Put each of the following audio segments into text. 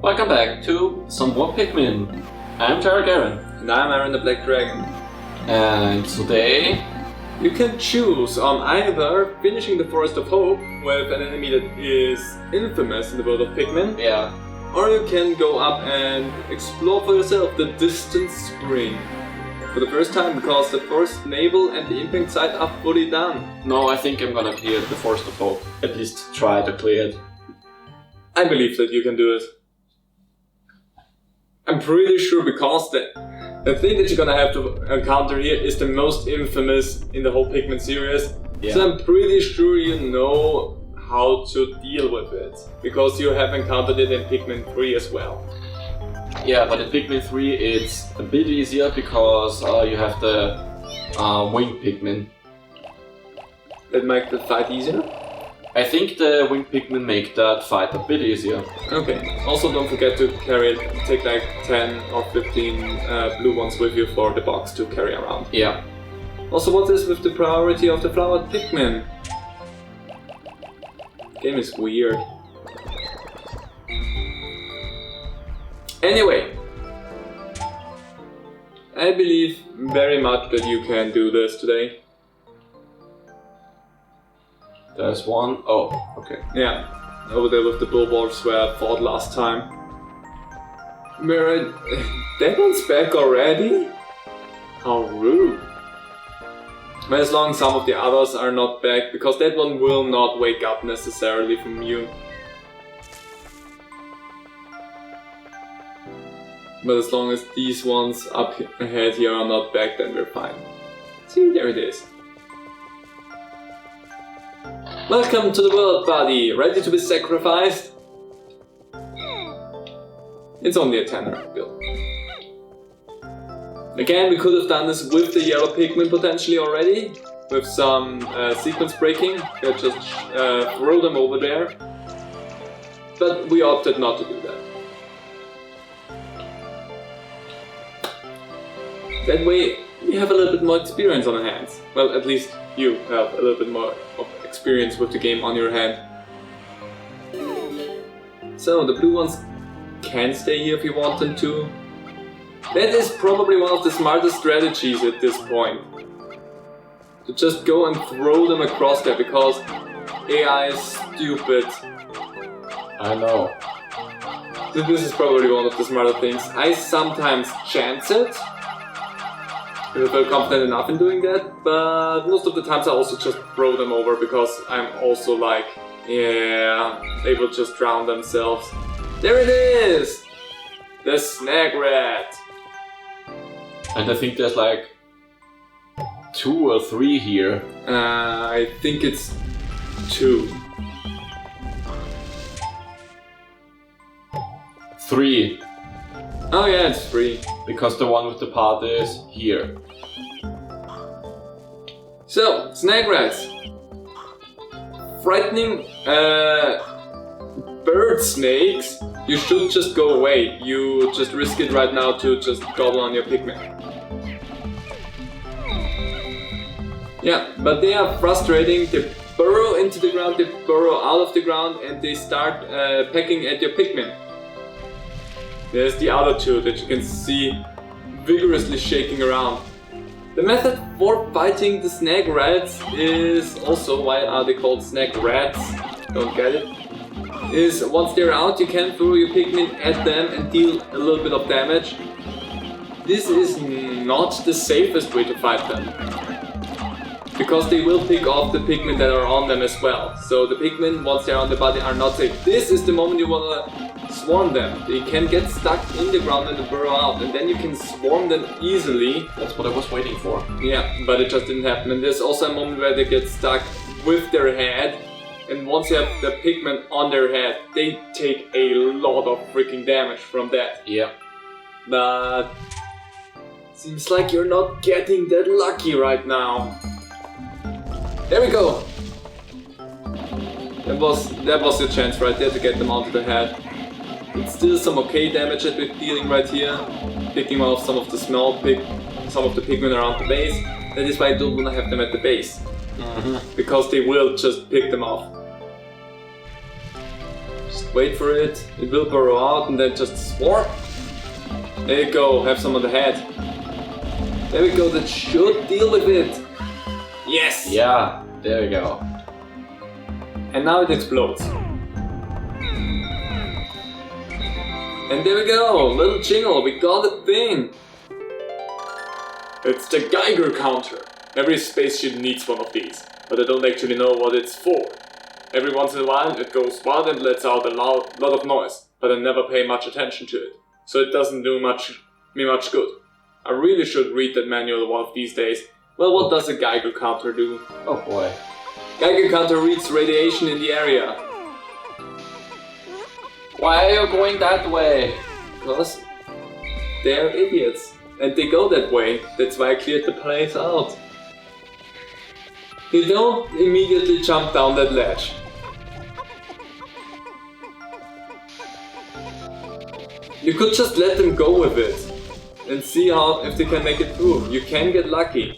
Welcome back to some more Pikmin. I'm JarylGaren. And I'm Aaron the Black Dragon. And today you can choose on either finishing the Forest of Hope with an enemy that is infamous in the world of Pikmin. Yeah. Or you can go up and explore for yourself the distant spring. For the first time, because the Forest Navel and the Impact site are fully done. No, I think I'm gonna clear the Forest of Hope. At least try to clear it. I believe that you can do it. I'm pretty sure because the thing that you're gonna have to encounter here is the most infamous in the whole Pikmin series. Yeah. So I'm pretty sure you know how to deal with it. Because you have encountered it in Pikmin 3 as well. Yeah, but in Pikmin 3 it's a bit easier because you have the winged Pikmin. That make the fight easier? I think the winged Pikmin make that fight a bit easier. Okay. Also don't forget to take like 10 or 15 blue ones with you for the box to carry around. Yeah. Also, what is with the priority of the flowered Pikmin? Game is weird. Anyway, I believe very much that you can do this today. There's one. Oh, okay. Yeah, over there with the bulwarks where I fought last time. Mirror, that one's back already? How rude. But as long as some of the others are not back, because that one will not wake up necessarily from you. But as long as these ones up ahead here are not back, then we're fine. See, there it is. Welcome to the world, buddy! Ready to be sacrificed? It's only a 10er build. Again, we could have done this with the yellow Pikmin potentially already, with some sequence breaking, just throw them over there. But we opted not to do that. That way, we have a little bit more experience on our hands. Well, at least you have a little bit more of experience with the game on your hand. So, the blue ones can stay here if you want them to. That is probably one of the smartest strategies at this point. To just go and throw them across there, because AI is stupid. I know. So this is probably one of the smarter things. I sometimes chance it. I feel confident enough in doing that, but most of the times I also just throw them over because I'm also like, yeah, they will just drown themselves. There it is! The snag rat! And I think there's like 2 or 3 here. I think it's 2. 3. Oh yeah, it's 3. Because the one with the path is here. So, snag rats. Frightening bird snakes, you should just go away. You just risk it right now to just gobble on your Pikmin. Yeah, but they are frustrating. They burrow into the ground, they burrow out of the ground, and they start pecking at your Pikmin. There's the other 2 that you can see vigorously shaking around. The method for fighting the snag rats is also, why are they called snag rats? Don't get it. Is once they're out, you can throw your Pikmin at them and deal a little bit of damage. This is not the safest way to fight them. Because they will pick off the Pikmin that are on them as well. So the Pikmin, once they're on the body, are not safe. This is the moment you wanna swarm them. They can get stuck in the ground and burrow out, and then you can swarm them easily. That's what I was waiting for. Yeah, but it just didn't happen. And there's also a moment where they get stuck with their head, and once you have the Pikmin on their head, they take a lot of freaking damage from that. Yeah. But seems like you're not getting that lucky right now. There we go! That was your chance right there to get them onto the head. It's still some okay damage that we're dealing right here. Picking off some of the Pikmin around the base. That is why I don't want to have them at the base. Because they will just pick them off. Just wait for it, it will burrow out and then just swarm. There you go, have some on the head. There we go, that should deal with it. Yes! Yeah, there we go. And now it explodes. And there we go, little jingle, we got a thing. It's the Geiger Counter. Every spaceship needs one of these, but I don't actually know what it's for. Every once in a while it goes wild and lets out a lot of noise, but I never pay much attention to it, so it doesn't do me much good. I really should read that manual one of these days. Well, what does a Geiger Counter do? Oh boy. Geiger Counter reads radiation in the area. Why are you going that way? Because they're idiots. And they go that way. That's why I cleared the place out. You don't immediately jump down that ledge. You could just let them go with it. And see if they can make it through. You can get lucky.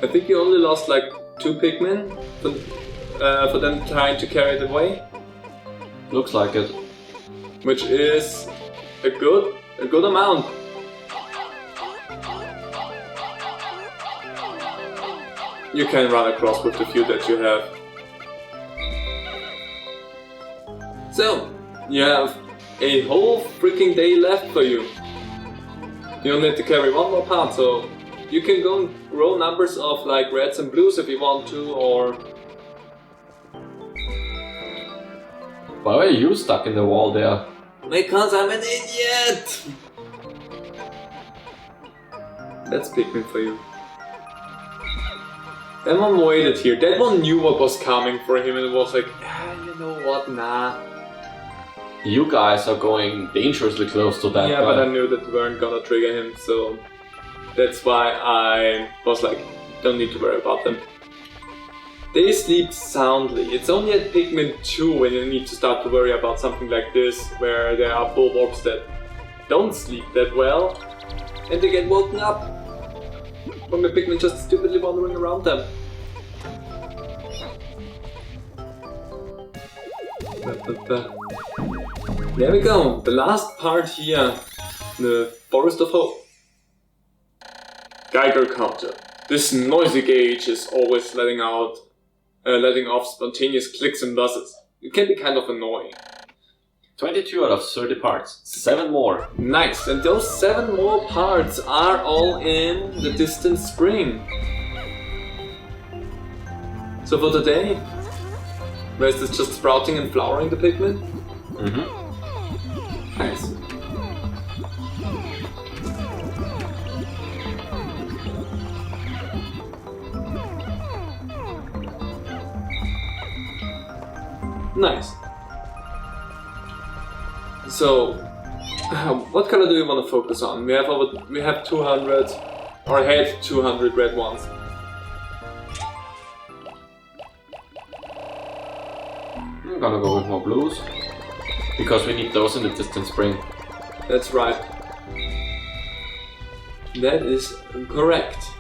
I think you only lost like 2 Pikmin for them trying to carry it away. Looks like it. Which is a good amount. You can run across with the few that you have. So, you have a whole freaking day left for you. You only need to carry 1 more part, so you can go and roll numbers of like reds and blues if you want to, or... Why are you stuck in the wall there? Because I'm an idiot! That's Pikmin for you. That one waited here. That one knew what was coming for him and was like, you know what, nah. You guys are going dangerously close to that Yeah, guy. but I knew that we weren't gonna trigger him, so that's why I was like, don't need to worry about them. They sleep soundly. It's only at Pikmin 2 when you need to start to worry about something like this, where there are full orbs that don't sleep that well, and they get woken up from the Pikmin just stupidly wandering around them. There we go, the last part here, the Forest of Hope. Geiger Counter. This noisy gauge is always letting off spontaneous clicks and buzzes. It can be kind of annoying. 22 out of 30 parts. 7 more. Nice, and those 7 more parts are all in the distant spring. So for today, where is this just sprouting and flowering the Pikmin? Mm-hmm. Nice. Nice. So, what color do we want to focus on? We have 200, or had 200 red ones. I'm gonna go with more blues, because we need those in the distant spring. That's right. That is correct.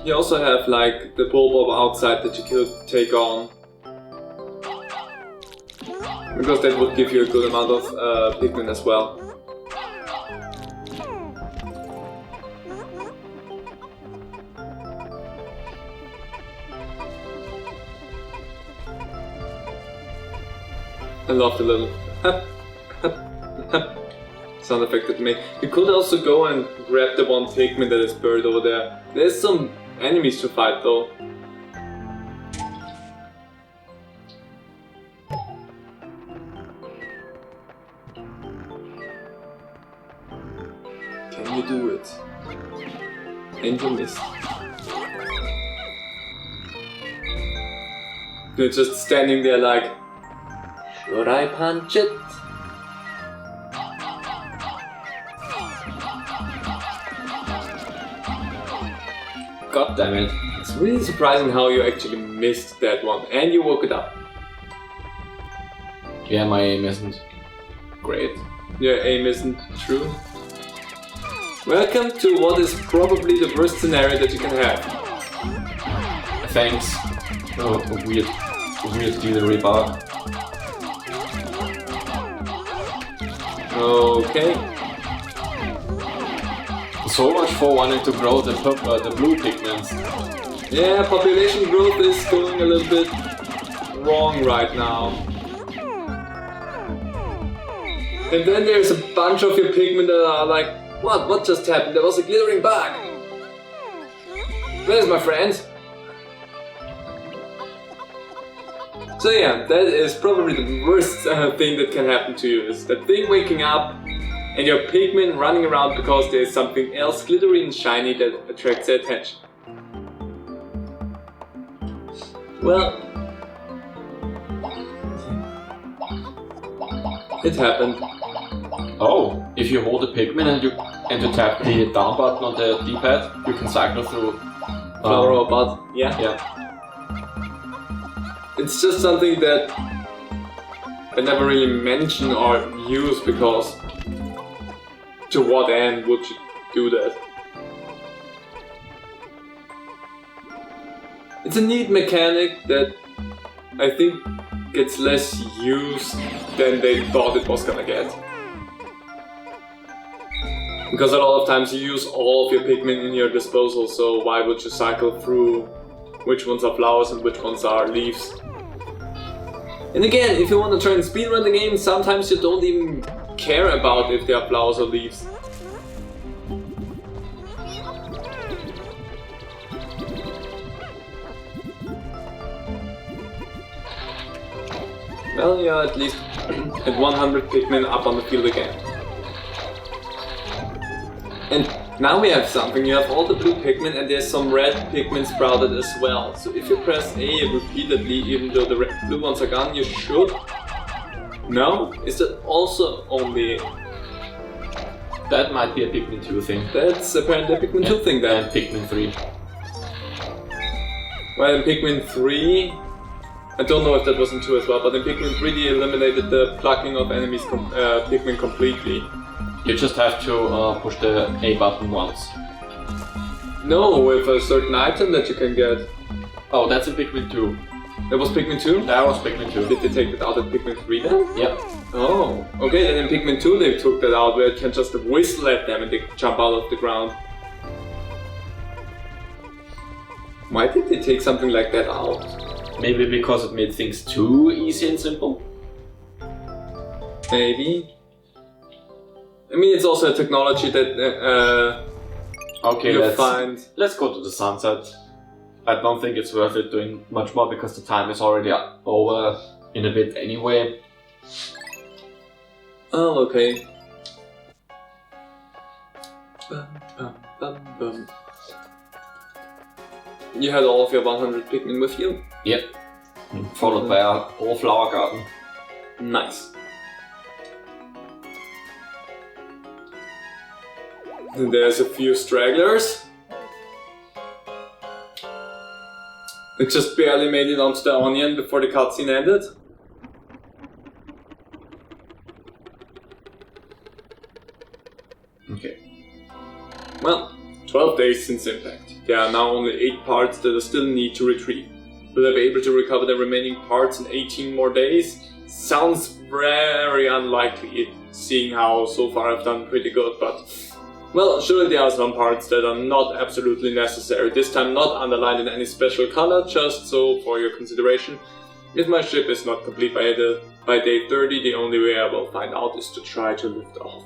You also have like the bulb outside that you could take on, because that would give you a good amount of Pikmin as well. I love the little sound effect it made. You could also go and grab the one Pikmin that is buried over there. There's some enemies to fight though. Can you do it? And you missed. You're just standing there like, should I punch it? God damn it. It's really surprising how you actually missed that one and you woke it up. Yeah, my aim isn't great. Your aim isn't true. Welcome to what is probably the worst scenario that you can have. Thanks. Oh, a weird delivery bar. Okay. So much for wanting to grow the blue pigments. Yeah, population growth is going a little bit wrong right now. And then there's a bunch of your Pikmin that are like, what just happened? There was a glittering bug. Where's my friend? So yeah, that is probably the worst thing that can happen to you, is that thing waking up and your Pikmin running around because there's something else glittery and shiny that attracts their attention. Well, it happened. Oh, if you hold the Pikmin and you tap the down button on the D-pad, you can cycle through Flower or bud. Yeah. Yeah. It's just something that I never really mention or use, because to what end would you do that? It's a neat mechanic that I think gets less use than they thought it was gonna get. Because a lot of times you use all of your Pikmin in your disposal, so why would you cycle through which ones are flowers and which ones are leaves? And again, if you want to try and speedrun the game, sometimes you don't even care about if they are flowers or leaves. Well, yeah, at least at 100 Pikmin up on the field again. And now we have something. You have all the blue Pikmin and there's some red Pikmin sprouted as well. So if you press A repeatedly, even though the blue ones are gone, you should... No? Is that also only... That might be a Pikmin 2 thing. That's apparently a Pikmin 2 thing then. And Pikmin 3. Well, in Pikmin 3... I don't know if that was in 2 as well, but in Pikmin 3 they eliminated the plucking of enemies Pikmin completely. You just have to push the A button once. No, with a certain item that you can get. Oh, that's in Pikmin 2. That was Pikmin 2? That was Pikmin 2. Did they take that out of Pikmin 3 then? Yep. Oh, okay, then in Pikmin 2 they took that out, where you can just whistle at them and they jump out of the ground. Why did they take something like that out? Maybe because it made things too easy and simple? Maybe. I mean, it's also a technology that okay, you'll find. Let's go to the sunset. I don't think it's worth it doing much more because the time is already over in a bit anyway. Oh, okay. Bum, bum, bum, bum. You had all of your 100 Pikmin with you? Yep. Followed by a whole flower garden. Nice. And there's a few stragglers. It just barely made it onto the onion before the cutscene ended. Okay. Well, 12 days since impact. There are now only 8 parts that I still need to retrieve. Will I be able to recover the remaining parts in 18 more days? Sounds very unlikely, seeing how so far I've done pretty good, but... Well, surely there are some parts that are not absolutely necessary, this time not underlined in any special color, just so for your consideration. If my ship is not complete by day 30, the only way I will find out is to try to lift off.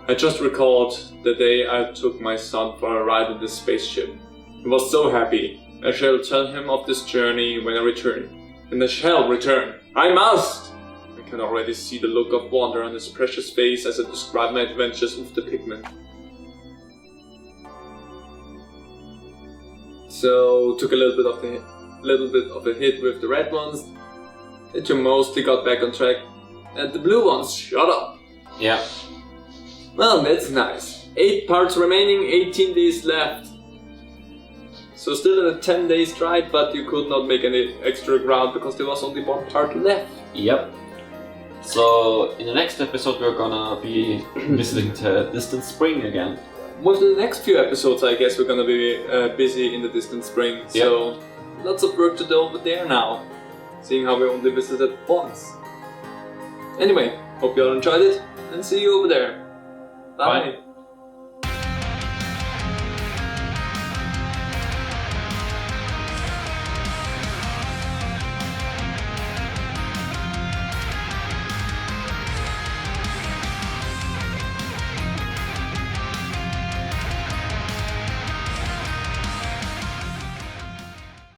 I just recalled the day I took my son for a ride in this spaceship. He was so happy. I shall tell him of this journey when I return. And I shall return. I must! I can already see the look of wonder on his precious face as I describe my adventures with the Pikmin. So, took a little bit of a hit with the red ones. That you mostly got back on track. And the blue ones, shut up! Yeah. Well, that's nice. 8 parts remaining, 18 days left. So still in a 10 days ride, but you could not make any extra ground because there was only 1 part left. Yep. So in the next episode we're gonna be visiting the distant spring again. With the next few episodes, I guess we're gonna be busy in the distant spring. So lots of work to do over there now, seeing how we only visited once. Anyway, hope you all enjoyed it, and see you over there. Bye. Bye.